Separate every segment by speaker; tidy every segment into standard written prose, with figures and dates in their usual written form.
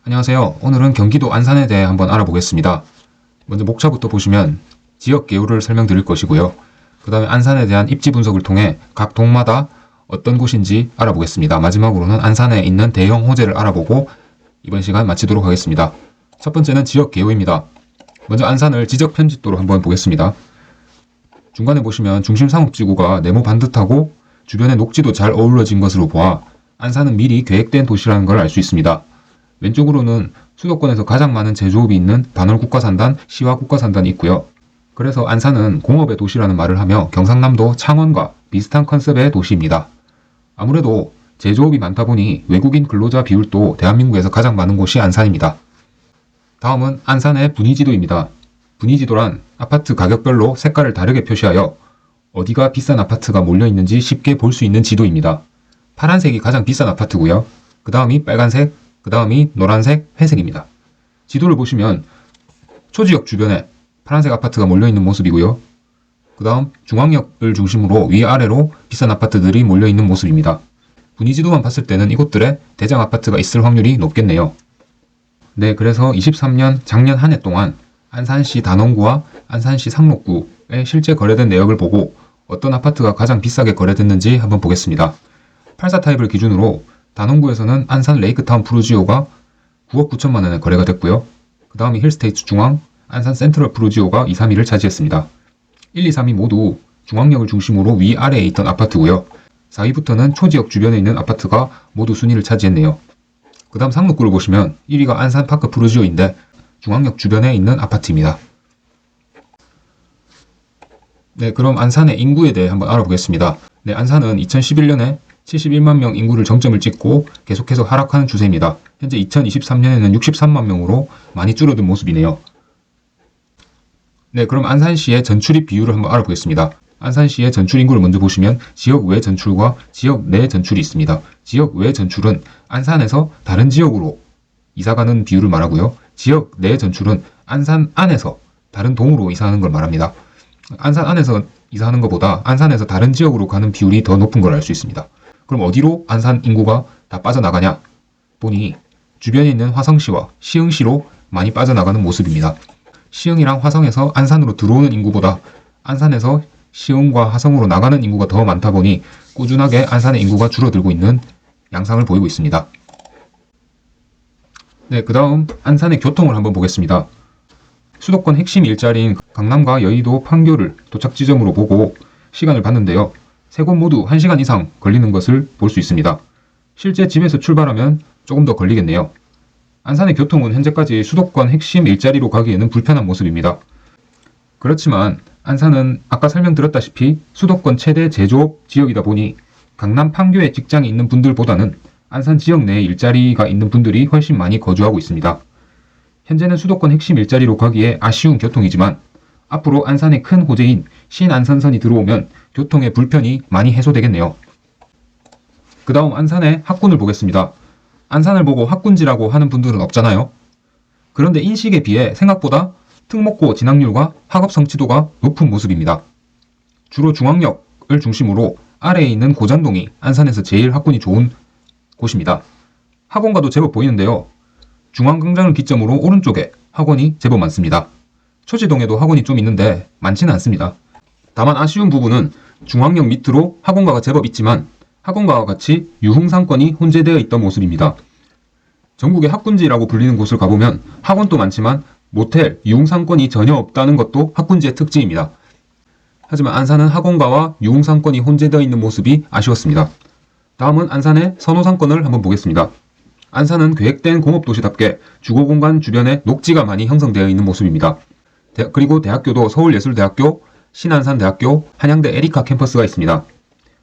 Speaker 1: 안녕하세요. 오늘은 경기도 안산에 대해 한번 알아보겠습니다. 먼저 목차부터 보시면 지역 개요를 설명드릴 것이고요. 그 다음에 안산에 대한 입지 분석을 통해 각 동마다 어떤 곳인지 알아보겠습니다. 마지막으로는 안산에 있는 대형 호재를 알아보고 이번 시간 마치도록 하겠습니다. 첫 번째는 지역 개요입니다. 먼저 안산을 지적 편집도로 한번 보겠습니다. 중간에 보시면 중심 상업지구가 네모 반듯하고 주변의 녹지도 잘 어우러진 것으로 보아 안산은 미리 계획된 도시라는 걸 알 수 있습니다. 왼쪽으로는 수도권에서 가장 많은 제조업이 있는 반월국가산단, 시화국가산단이 있고요. 그래서 안산은 공업의 도시라는 말을 하며 경상남도 창원과 비슷한 컨셉의 도시입니다. 아무래도 제조업이 많다 보니 외국인 근로자 비율도 대한민국에서 가장 많은 곳이 안산입니다. 다음은 안산의 분위지도입니다. 분위지도란 아파트 가격별로 색깔을 다르게 표시하여 어디가 비싼 아파트가 몰려있는지 쉽게 볼 수 있는 지도입니다. 파란색이 가장 비싼 아파트고요. 그 다음이 빨간색, 그 다음이 노란색, 회색입니다. 지도를 보시면 초지역 주변에 파란색 아파트가 몰려있는 모습이고요. 그 다음 중앙역을 중심으로 위아래로 비싼 아파트들이 몰려있는 모습입니다. 분위지도만 봤을 때는 이곳들에 대장 아파트가 있을 확률이 높겠네요. 네, 그래서 23년 작년 한 해 동안 안산시 단원구와 안산시 상록구에 실제 거래된 내역을 보고 어떤 아파트가 가장 비싸게 거래됐는지 한번 보겠습니다. 84 타입을 기준으로 단원구에서는 안산 레이크타운 푸르지오가 9억 9천만 원에 거래가 됐고요. 그 다음이 힐스테이트 중앙, 안산 센트럴 푸르지오가 2, 3위를 차지했습니다. 1, 2, 3위 모두 중앙역을 중심으로 위아래에 있던 아파트고요. 4위부터는 초지역 주변에 있는 아파트가 모두 순위를 차지했네요. 그 다음 상록구를 보시면 1위가 안산 파크 푸르지오인데 중앙역 주변에 있는 아파트입니다. 네, 그럼 안산의 인구에 대해 한번 알아보겠습니다. 네, 안산은 2011년에 71만 명 인구를 정점을 찍고 계속해서 하락하는 추세입니다. 현재 2023년에는 63만 명으로 많이 줄어든 모습이네요. 네, 그럼 안산시의 전출입 비율을 한번 알아보겠습니다. 안산시의 전출 인구를 먼저 보시면 지역 외 전출과 지역 내 전출이 있습니다. 지역 외 전출은 안산에서 다른 지역으로 이사가는 비율을 말하고요. 지역 내 전출은 안산 안에서 다른 동으로 이사하는 걸 말합니다. 안산 안에서 이사하는 것보다 안산에서 다른 지역으로 가는 비율이 더 높은 걸 알 수 있습니다. 그럼 어디로 안산 인구가 다 빠져나가냐 보니 주변에 있는 화성시와 시흥시로 많이 빠져나가는 모습입니다. 시흥이랑 화성에서 안산으로 들어오는 인구보다 안산에서 시흥과 화성으로 나가는 인구가 더 많다 보니 꾸준하게 안산의 인구가 줄어들고 있는 양상을 보이고 있습니다. 네, 그 다음 안산의 교통을 한번 보겠습니다. 수도권 핵심 일자리인 강남과 여의도 판교를 도착 지점으로 보고 시간을 봤는데요. 세 곳 모두 1시간 이상 걸리는 것을 볼 수 있습니다. 실제 집에서 출발하면 조금 더 걸리겠네요. 안산의 교통은 현재까지 수도권 핵심 일자리로 가기에는 불편한 모습입니다. 그렇지만 안산은 아까 설명드렸다시피 수도권 최대 제조업 지역이다 보니 강남 판교에 직장이 있는 분들보다는 안산 지역 내에 일자리가 있는 분들이 훨씬 많이 거주하고 있습니다. 현재는 수도권 핵심 일자리로 가기에 아쉬운 교통이지만 앞으로 안산의 큰 호재인 신안산선이 들어오면 교통의 불편이 많이 해소되겠네요. 그 다음 안산의 학군을 보겠습니다. 안산을 보고 학군지라고 하는 분들은 없잖아요. 그런데 인식에 비해 생각보다 특목고 진학률과 학업 성취도가 높은 모습입니다. 주로 중앙역을 중심으로 아래에 있는 고잔동이 안산에서 제일 학군이 좋은 곳입니다. 학원가도 제법 보이는데요. 중앙광장을 기점으로 오른쪽에 학원이 제법 많습니다. 초지동에도 학원이 좀 있는데 많지는 않습니다. 다만 아쉬운 부분은 중앙역 밑으로 학원가가 제법 있지만 학원가와 같이 유흥상권이 혼재되어 있던 모습입니다. 전국의 학군지라고 불리는 곳을 가보면 학원도 많지만 모텔, 유흥상권이 전혀 없다는 것도 학군지의 특징입니다. 하지만 안산은 학원가와 유흥상권이 혼재되어 있는 모습이 아쉬웠습니다. 다음은 안산의 선호상권을 한번 보겠습니다. 안산은 계획된 공업도시답게 주거공간 주변에 녹지가 많이 형성되어 있는 모습입니다. 그리고 대학교도 서울예술대학교, 신안산대학교, 한양대 에리카 캠퍼스가 있습니다.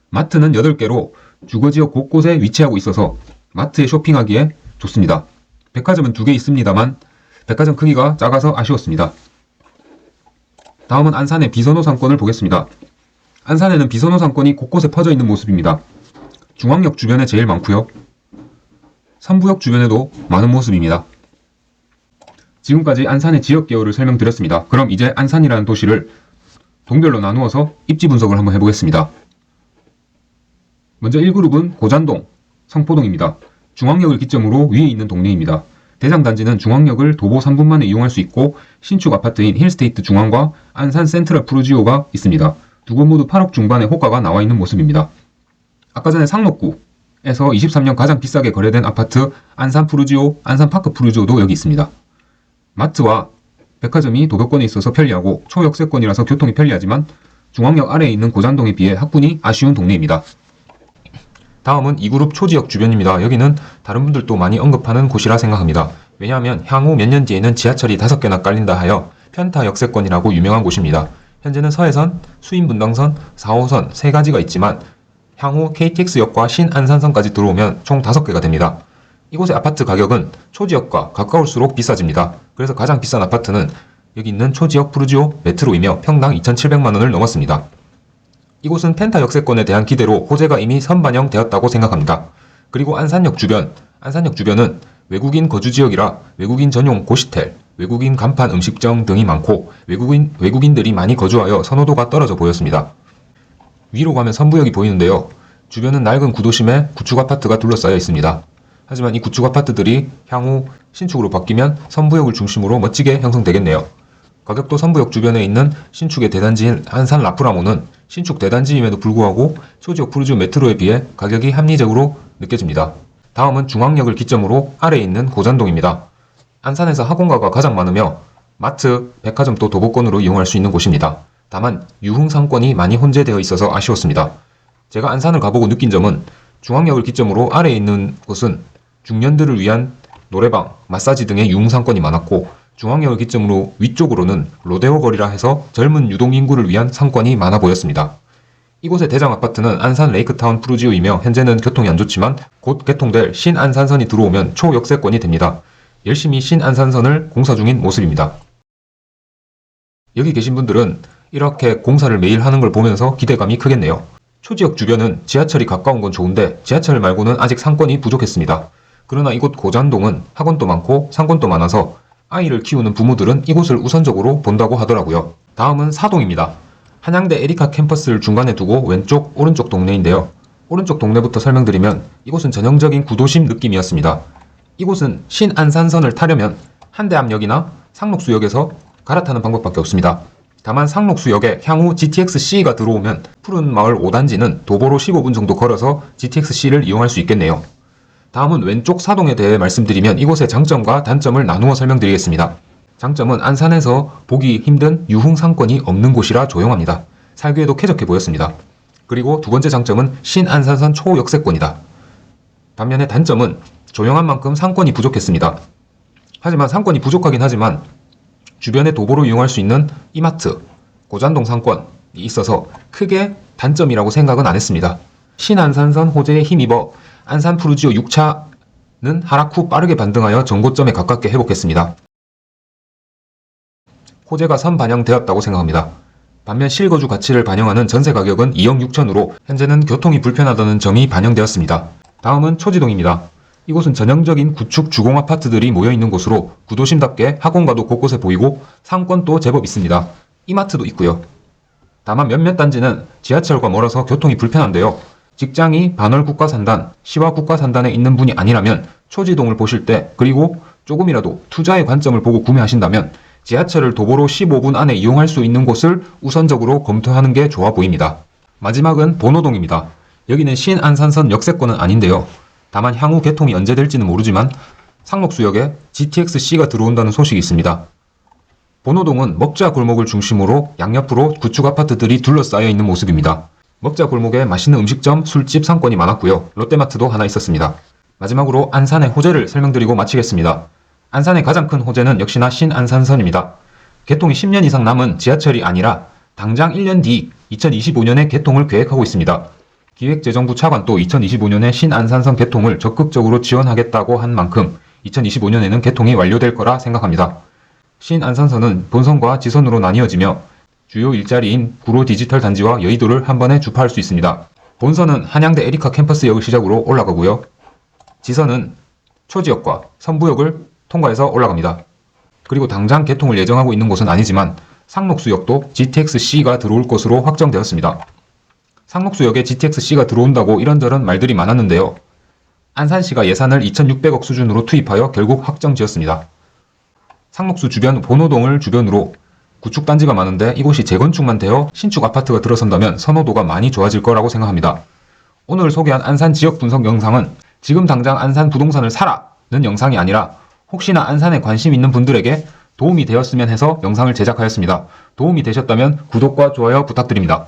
Speaker 1: 마트는 8개로 주거지역 곳곳에 위치하고 있어서 마트에 쇼핑하기에 좋습니다. 백화점은 2개 있습니다만 백화점 크기가 작아서 아쉬웠습니다. 다음은 안산의 비선호 상권을 보겠습니다. 안산에는 비선호 상권이 곳곳에 퍼져 있는 모습입니다. 중앙역 주변에 제일 많고요. 삼부역 주변에도 많은 모습입니다. 지금까지 안산의 지역 개요를 설명드렸습니다. 그럼 이제 안산이라는 도시를 동별로 나누어서 입지 분석을 한번 해보겠습니다. 먼저 1그룹은 고잔동, 성포동입니다. 중앙역을 기점으로 위에 있는 동네입니다. 대장단지는 중앙역을 도보 3분 만에 이용할 수 있고 신축 아파트인 힐스테이트 중앙과 안산 센트럴 푸르지오가 있습니다. 두 곳 모두 8억 중반의 호가가 나와 있는 모습입니다. 아까 전에 상록구에서 23년 가장 비싸게 거래된 아파트 안산 푸르지오, 안산 파크 푸르지오도 여기 있습니다. 마트와 백화점이 도덕권에 있어서 편리하고 초역세권이라서 교통이 편리하지만 중앙역 아래에 있는 고잔동에 비해 학군이 아쉬운 동네입니다. 다음은 2그룹 초지역 주변입니다. 여기는 다른 분들도 많이 언급하는 곳이라 생각합니다. 왜냐하면 향후 몇 년 뒤에는 지하철이 5개나 깔린다 하여 편타 역세권이라고 유명한 곳입니다. 현재는 서해선, 수인분당선, 4호선 3가지가 있지만 향후 KTX역과 신안산선까지 들어오면 총 5개가 됩니다. 이곳의 아파트 가격은 초지역과 가까울수록 비싸집니다. 그래서 가장 비싼 아파트는 여기 있는 초지역 푸르지오 메트로이며 평당 2,700만원을 넘었습니다. 이곳은 펜타 역세권에 대한 기대로 호재가 이미 선반영되었다고 생각합니다. 그리고 안산역 주변은 외국인 거주지역이라 외국인 전용 고시텔, 외국인 간판 음식점 등이 많고 외국인들이 많이 거주하여 선호도가 떨어져 보였습니다. 위로 가면 선부역이 보이는데요. 주변은 낡은 구도심에 구축 아파트가 둘러싸여 있습니다. 하지만 이 구축 아파트들이 향후 신축으로 바뀌면 선부역을 중심으로 멋지게 형성되겠네요. 가격도 선부역 주변에 있는 신축의 대단지인 안산 라프라모는 신축 대단지임에도 불구하고 초지역 푸르지오 메트로에 비해 가격이 합리적으로 느껴집니다. 다음은 중앙역을 기점으로 아래에 있는 고잔동입니다. 안산에서 학원가가 가장 많으며 마트, 백화점도 도보권으로 이용할 수 있는 곳입니다. 다만 유흥상권이 많이 혼재되어 있어서 아쉬웠습니다. 제가 안산을 가보고 느낀 점은 중앙역을 기점으로 아래에 있는 곳은 중년들을 위한 노래방, 마사지 등의 유흥상권이 많았고 중앙역을 기점으로 위쪽으로는 로데오 거리라 해서 젊은 유동인구를 위한 상권이 많아 보였습니다. 이곳의 대장 아파트는 안산 레이크타운 푸르지오이며 현재는 교통이 안 좋지만 곧 개통될 신안산선이 들어오면 초역세권이 됩니다. 열심히 신안산선을 공사 중인 모습입니다. 여기 계신 분들은 이렇게 공사를 매일 하는 걸 보면서 기대감이 크겠네요. 초지역 주변은 지하철이 가까운 건 좋은데 지하철 말고는 아직 상권이 부족했습니다. 그러나 이곳 고잔동은 학원도 많고 상권도 많아서 아이를 키우는 부모들은 이곳을 우선적으로 본다고 하더라고요. 다음은 사동입니다. 한양대 에리카 캠퍼스를 중간에 두고 왼쪽, 오른쪽 동네인데요. 오른쪽 동네부터 설명드리면 이곳은 전형적인 구도심 느낌이었습니다. 이곳은 신안산선을 타려면 한대암역이나 상록수역에서 갈아타는 방법밖에 없습니다. 다만 상록수역에 향후 GTX-C가 들어오면 푸른 마을 5단지는 도보로 15분 정도 걸어서 GTX-C를 이용할 수 있겠네요. 다음은 왼쪽 사동에 대해 말씀드리면 이곳의 장점과 단점을 나누어 설명드리겠습니다. 장점은 안산에서 보기 힘든 유흥상권이 없는 곳이라 조용합니다. 살기에도 쾌적해 보였습니다. 그리고 두 번째 장점은 신안산선 초역세권이다. 반면에 단점은 조용한 만큼 상권이 부족했습니다. 하지만 상권이 부족하긴 하지만 주변에 도보로 이용할 수 있는 이마트, 고잔동 상권이 있어서 크게 단점이라고 생각은 안 했습니다. 신안산선 호재에 힘입어 안산 푸르지오 6차는 하락 후 빠르게 반등하여 전고점에 가깝게 회복했습니다. 호재가 선반영되었다고 생각합니다. 반면 실거주 가치를 반영하는 전세 가격은 2억 6천으로 현재는 교통이 불편하다는 점이 반영되었습니다. 다음은 초지동입니다. 이곳은 전형적인 구축 주공 아파트들이 모여있는 곳으로 구도심답게 학원가도 곳곳에 보이고 상권도 제법 있습니다. 이마트도 있고요. 다만 몇몇 단지는 지하철과 멀어서 교통이 불편한데요. 직장이 반월 국가산단, 시와 국가산단에 있는 분이 아니라면 초지동을 보실 때 그리고 조금이라도 투자의 관점을 보고 구매하신다면 지하철을 도보로 15분 안에 이용할 수 있는 곳을 우선적으로 검토하는 게 좋아 보입니다. 마지막은 본호동입니다. 여기는 신안산선 역세권은 아닌데요. 다만 향후 개통이 언제 될지는 모르지만 상록수역에 GTX-C가 들어온다는 소식이 있습니다. 본호동은 먹자 골목을 중심으로 양옆으로 구축 아파트들이 둘러싸여 있는 모습입니다. 먹자 골목에 맛있는 음식점, 술집 상권이 많았고요. 롯데마트도 하나 있었습니다. 마지막으로 안산의 호재를 설명드리고 마치겠습니다. 안산의 가장 큰 호재는 역시나 신안산선입니다. 개통이 10년 이상 남은 지하철이 아니라 당장 1년 뒤 2025년에 개통을 계획하고 있습니다. 기획재정부 차관도 2025년에 신안산선 개통을 적극적으로 지원하겠다고 한 만큼 2025년에는 개통이 완료될 거라 생각합니다. 신안산선은 본선과 지선으로 나뉘어지며 주요 일자리인 구로 디지털 단지와 여의도를 한 번에 주파할 수 있습니다. 본선은 한양대 에리카 캠퍼스역을 시작으로 올라가고요. 지선은 초지역과 선부역을 통과해서 올라갑니다. 그리고 당장 개통을 예정하고 있는 곳은 아니지만 상록수역도 GTX-C가 들어올 것으로 확정되었습니다. 상록수역에 GTX-C가 들어온다고 이런저런 말들이 많았는데요. 안산시가 예산을 2,600억 수준으로 투입하여 결국 확정지었습니다. 상록수 주변 본호동을 주변으로 구축단지가 많은데 이곳이 재건축만 되어 신축 아파트가 들어선다면 선호도가 많이 좋아질 거라고 생각합니다. 오늘 소개한 안산 지역 분석 영상은 지금 당장 안산 부동산을 사라는 영상이 아니라 혹시나 안산에 관심 있는 분들에게 도움이 되었으면 해서 영상을 제작하였습니다. 도움이 되셨다면 구독과 좋아요 부탁드립니다.